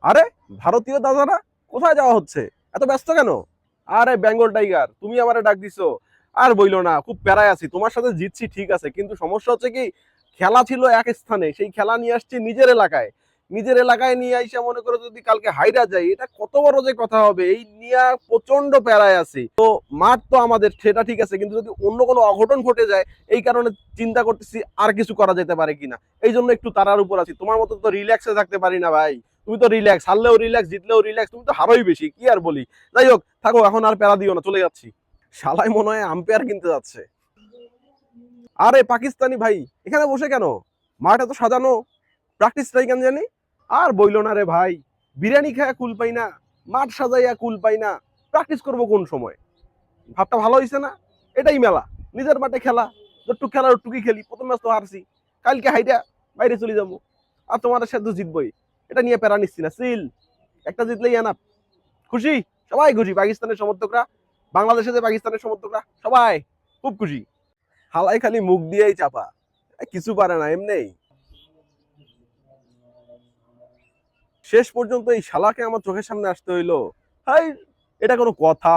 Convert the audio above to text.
আরে, ভারতীয় দাদারা কোথায় যাওয়া হচ্ছে? এত ব্যস্ত কেন? আরে বেঙ্গল টাইগার, তুমি আমারে ডাক দিছো? আর বইলো না, খুব প্যারায় আছি। তোমার সাথে জিতছি ঠিক আছে, কিন্তু সমস্যা হচ্ছে কি, খেলা ছিল এক স্থানে, সেই খেলা নিয়ে আসছি নিজের এলাকায়। নিজের এলাকায় নিয়ে আইসা মনে করো যদি কালকে হাইরা যাই, এটা কত বড় যে কথা হবে, এই নিয়ে প্রচন্ড প্যারায় আছি। তো মাঠ তো আমাদের, সেটা ঠিক আছে, কিন্তু যদি অন্য কোনো অঘটন ঘটে যায়, এই কারণে চিন্তা করতেছি আর কিছু করা যেতে পারে কিনা। এই জন্য একটু তাড়ার উপর আছি। তোমার মতো তো রিল্যাক্সে থাকতে পারি না ভাই। তুমি তো রিল্যাক্স, হারলেও রিল্যাক্স, জিতলেও রিল্যাক্স, তুমি তো হারোই বেশি, কি আর বলি। যাই হোক, থাকো, এখন আর প্যারা দিও না, চলে যাচ্ছি। শালাই মনে হয় আম্পায়ার কিনতে যাচ্ছে। আরে পাকিস্তানি ভাই, এখানে বসে কেন? মাঠ এত সাজানো, প্র্যাকটিস টাই কেন জানি। আর বইলো না রে ভাই, বিরিয়ানি খায়া কুল পাই না, মাঠ সাজাইয়া কুল পাই না, প্র্যাকটিস করবো কোন সময়? ভাবটা ভালো হইছে না? এটাই মেলা, নিজের মাঠে খেলা, যতটুক খেলার ওটুকুই খেলি। প্রথম ম্যাচ তো হারছি, কালকে হাইরা বাইরে চলে যাবো। আর তোমাদের সাথে জিতবই, এটা নিয়ে প্যারা নিচ্ছি না, সিল। একটা জিতলেই এনাফ। খুশি, সবাই খুশি, পাকিস্তানের সমর্থকরা, বাংলাদেশে যে পাকিস্তানের সমর্থকরা, সবাই খুব খুশি। হালাই খালি মুখ দিয়েই চাপা, কিছু পারে না এমনি। শেষ পর্যন্ত এই শালাকে আমার চোখের সামনে আসতে হইলো। হাই, এটা কোনো কথা?